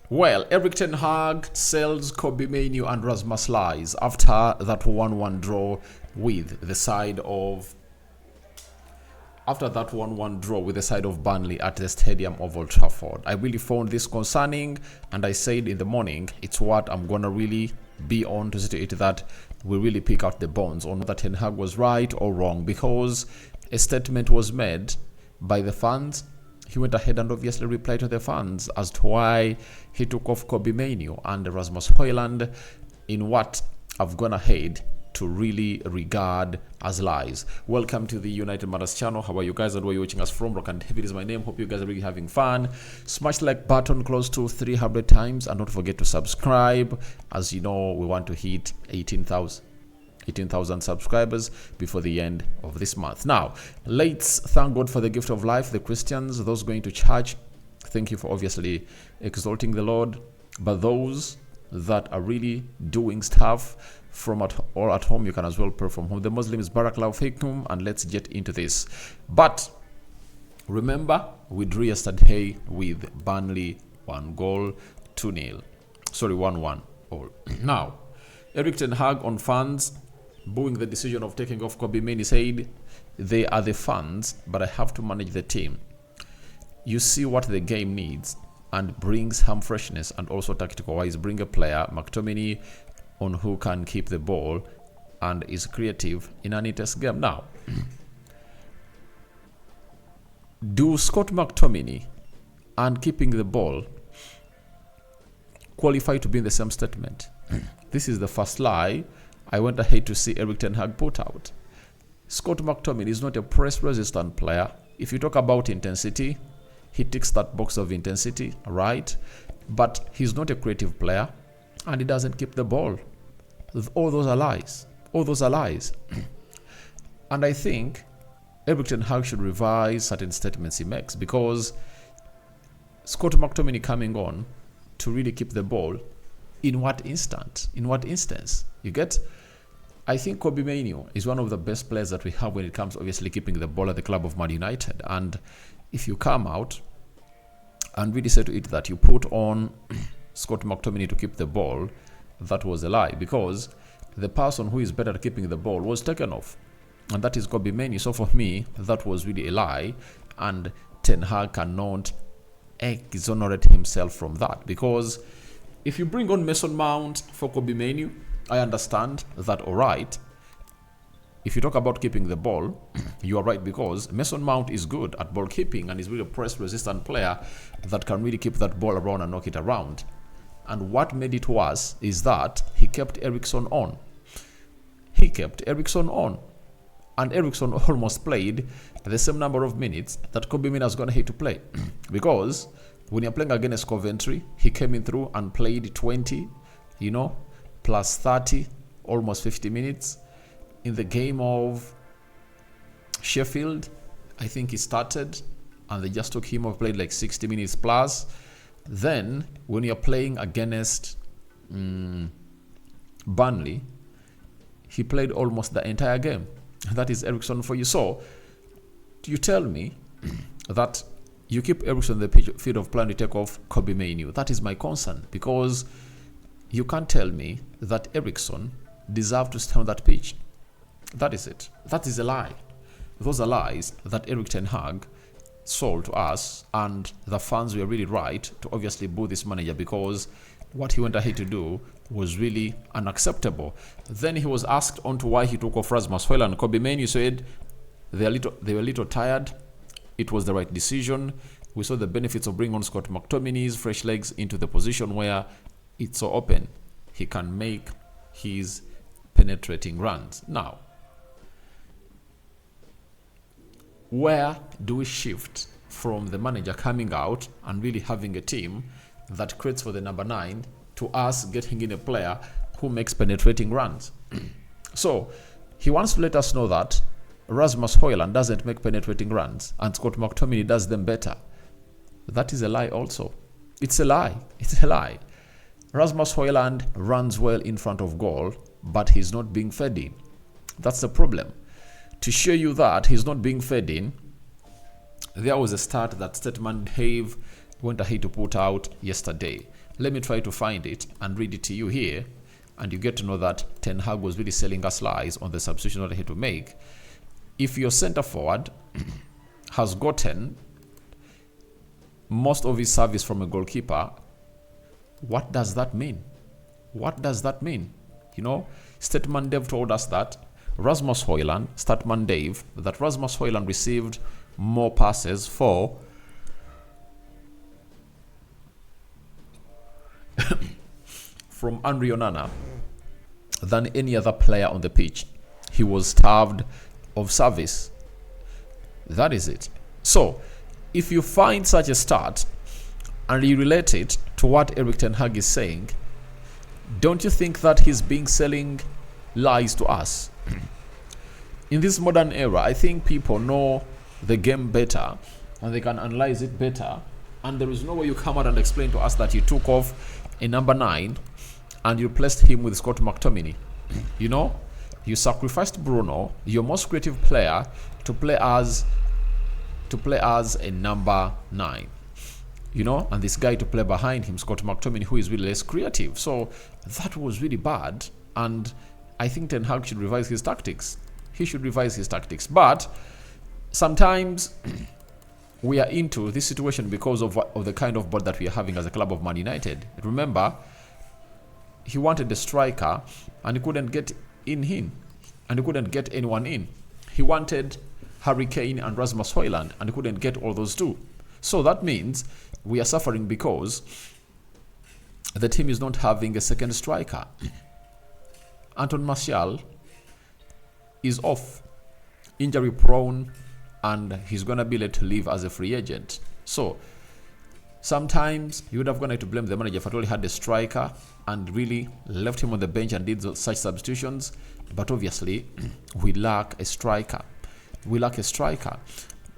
Well, Erik Ten Hag sells Kobbie, Mainoo and Rasmus lies after that 1-1 draw with the side of Burnley at the stadium of Old Trafford. I really found this concerning, and I said in the morning it's what I'm gonna really be on to see to it that we really pick out the bones on whether Ten Hag was right or wrong, because a statement was made by the fans. He went ahead and obviously replied to the fans as to why he took off Kobbie, Mainoo and Rasmus Hojlund in what I've gone ahead to really regard as lies. Welcome to the United Matters channel. How are you guys and where are you watching us from? Rock and David is my name. Hope you guys are really having fun. Smash the like button close to 300 times and don't forget to subscribe. As you know, we want to hit 18,000 subscribers before the end of this month. Now, let's thank God for the gift of life. The Christians, those going to church, thank you for obviously exalting the Lord. But those that are really doing stuff from at home, you can as well pray from home. The Muslims, Barakallahu Fikum, and let's get into this. But remember, we drew yesterday with Burnley 1-1 all. Now, Erik Ten Hag on fans booing the decision of taking off Kobbie, Mainoo said, they are the fans, but I have to manage the team. You see what the game needs and bring some freshness and also tactical wise. Bring a player, McTominay, on who can keep the ball and is creative in an intense game. Now, do Scott McTominay and keeping the ball qualify to be in the same statement? This is the first lie I went ahead to see Erik Ten Hag put out. Scott McTominay is not a press-resistant player. If you talk about intensity, he ticks that box of intensity, right? But he's not a creative player, and he doesn't keep the ball. All those are lies. All those are lies. And I think Erik Ten Hag should revise certain statements he makes, because Scott McTominay coming on to really keep the ball, in what instance? You get? I think Kobbie, Mainoo is one of the best players that we have when it comes obviously keeping the ball at the club of Man United. And if you come out and really say to it that you put on Scott McTominay to keep the ball, that was a lie, because the person who is better at keeping the ball was taken off, and that is Kobbie, Mainoo. So for me, that was really a lie, and Ten Hag cannot exonerate himself from that, because if you bring on Mason Mount for Kobbie, Mainoo, I understand that, all right. If you talk about keeping the ball, you are right, because Mason Mount is good at ball keeping and is really a press-resistant player that can really keep that ball around and knock it around. And what made it worse is that he kept Eriksen on. And Eriksen almost played the same number of minutes that Kobbie, Mainoo is going to hate to play. Because when you're playing against Coventry, he came in through and played 20, plus 30, almost 50 minutes. In the game of Sheffield, I think he started and they just took him off, played like 60 minutes plus. Then when you're playing against Burnley, he played almost the entire game. That is Eriksen for you. So you tell me that you keep Eriksen on the field of play and you take off Kobbie, Mainoo. That is my concern, because you can't tell me that Eriksen deserves to stay on that pitch. That is it. That is a lie. Those are lies that Erik Ten Hag sold to us, and the fans were really right to obviously boo this manager, because what he went ahead to do was really unacceptable. Then he was asked on to why he took off Rasmus Hojlund and Kobbie, Mainoo said they were a little tired. It was the right decision. We saw the benefits of bringing on Scott McTominay's fresh legs into the position where it's so open. He can make his penetrating runs. Now, where do we shift from the manager coming out and really having a team that creates for the number 9 to us getting in a player who makes penetrating runs? So he wants to let us know that Rasmus Hojlund doesn't make penetrating runs and Scott McTominay does them better. That is a lie also. It's a lie. It's a lie. Rasmus Hojlund runs well in front of goal, but he's not being fed in. That's the problem. To show you that he's not being fed in, there was a start that statement gave went ahead to put out yesterday. Let me try to find it and read it to you here, and you get to know that Ten Hag was really selling us lies on the substitution that he had to make. If your center forward has gotten most of his service from a goalkeeper, what does that mean? What does that mean? You know, Statman Dave told us that Rasmus Hojlund, Statman Dave, that Rasmus Hojlund received more passes from Andre Onana than any other player on the pitch. He was starved of service. That is it. So, if you find such a stat and you relate it to what Erik Ten Hag is saying, don't you think that he's selling lies to us? In this modern era, I think people know the game better and they can analyze it better, and there is no way you come out and explain to us that you took off a number 9 and you replaced him with Scott McTominay. You know, you sacrificed Bruno, your most creative player, to play as a number 9. You know, and this guy to play behind him, Scott McTominay, who is really less creative. So that was really bad, and I think Ten Hag should revise his tactics. He should revise his tactics. But sometimes we are into this situation because of the kind of board that we are having as a club of Man United. Remember, he wanted a striker and he couldn't get in him, and he couldn't get anyone in. He wanted Harry Kane and Rasmus Hojlund, and he couldn't get all those two. So that means we are suffering because the team is not having a second striker. Anton Martial is off, injury prone, and he's going to be let to leave as a free agent. So sometimes you would have gone to blame the manager for only had a striker and really left him on the bench and did such substitutions. But obviously, we lack a striker.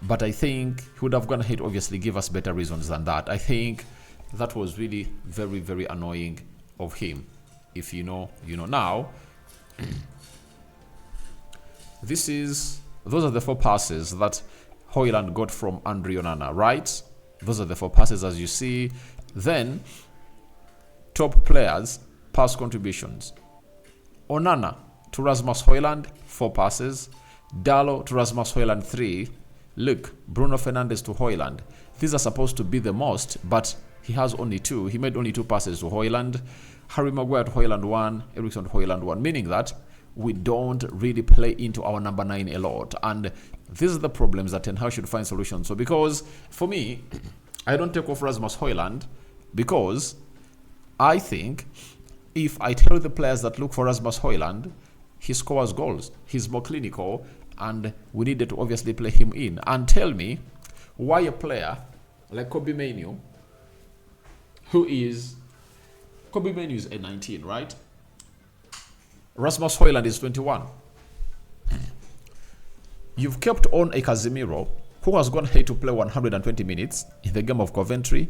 But I think he would have gone ahead, obviously, give us better reasons than that. I think that was really very, very annoying of him. If you know, you know. Now, those are the 4 passes that Hojlund got from Andre Onana, right? Those are the 4 passes, as you see. Then, top players, pass contributions. Onana to Rasmus Hojlund, 4 passes. Dalot to Rasmus Hojlund, 3. Look, Bruno Fernandes to Hojlund. These are supposed to be the most, but he has only 2. He made only 2 passes to Hojlund. Harry Maguire to Hojlund 1. Eriksen to Hojlund 1. Meaning that we don't really play into our number 9 a lot. And these are the problems that Ten Hag should find solutions. So because, for me, I don't take off Rasmus Hojlund because I think if I tell the players that look for Rasmus Hojlund, he scores goals. He's more clinical, and we needed to obviously play him in. And tell me why a player like Mainoo, Mainoo is a 19, right? Rasmus Hojlund is 21. You've kept on a Casemiro who has gone ahead to play 120 minutes in the game of Coventry,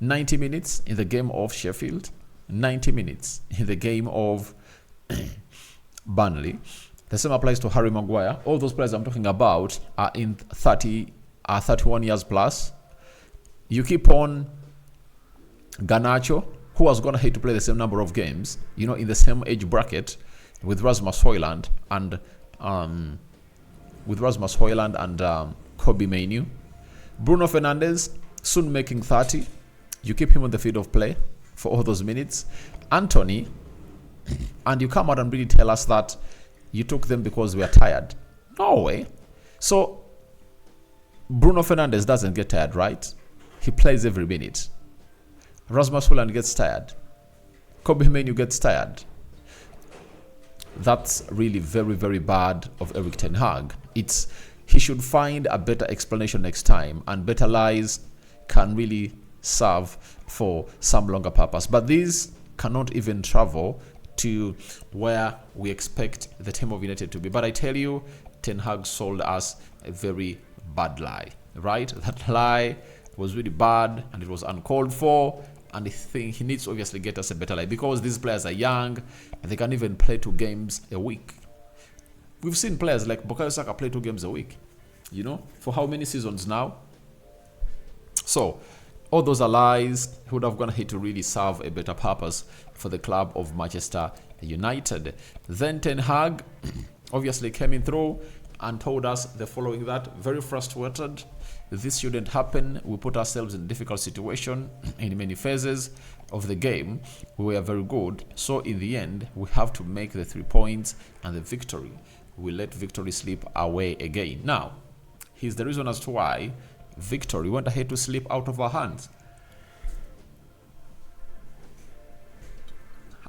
90 minutes in the game of Sheffield, 90 minutes in the game of Burnley. The same applies to Harry Maguire. All those players I'm talking about are 31 years plus. You keep on Garnacho, who has gone ahead to play the same number of games, you know, in the same age bracket with Rasmus Hojlund and Kobbie Mainoo. Bruno Fernandes soon making 30. You keep him on the field of play for all those minutes. Anthony, and you come out and really tell us that you took them because we are tired. No way. So Bruno Fernandes doesn't get tired, right? He plays every minute. Rasmus Hojlund gets tired. Kobbie Mainoo gets tired. That's really very, very bad of Erik Ten Hag. He should find a better explanation next time, and better lies can really serve for some longer purpose. But these cannot even travel to where we expect the team of United to be. But I tell you, Ten Hag sold us a very bad lie, right? That lie was really bad and it was uncalled for. And I think he needs to obviously get us a better lie, because these players are young and they can even play 2 games a week. We've seen players like Bukayo Saka play 2 games a week, you know, for how many seasons now? So All those are lies. He would have gone ahead to really serve a better purpose for the club of Manchester United. Then Ten Hag obviously came in through and told us the following: that very frustrated, this shouldn't happen. We put ourselves in a difficult situation in many phases of the game. We were very good, so in the end we have to make the 3 points and the victory. We let victory slip away again. Now, here's the reason as to why victory went ahead to slip out of our hands.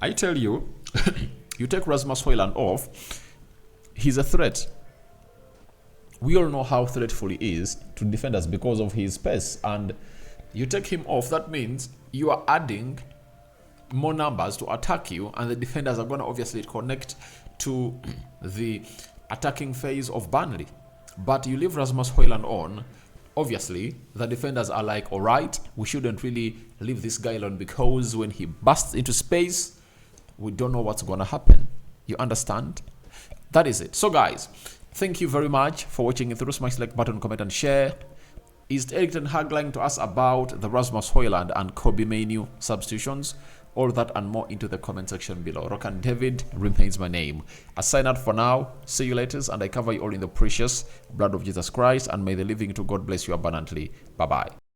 I tell you, you take Rasmus Hojlund off, he's a threat. We all know how threatful he is to defenders because of his pace, and you take him off, that means you are adding more numbers to attack you, and the defenders are going to obviously connect to the attacking phase of Burnley. But you leave Rasmus Hojlund on, obviously the defenders are like, all right, we shouldn't really leave this guy alone, because when he busts into space, we don't know what's going to happen. You understand? That is it. So guys, thank you very much for watching it through. Smash like button, comment and share. Is Erik Ten Hag lying to us about the Rasmus Hojlund and Kobbie Mainoo substitutions? All that and more into the comment section below. Rock and David remains my name. I sign out for now. See you later, and I cover you all in the precious blood of Jesus Christ, and may the living to God bless you abundantly. Bye bye.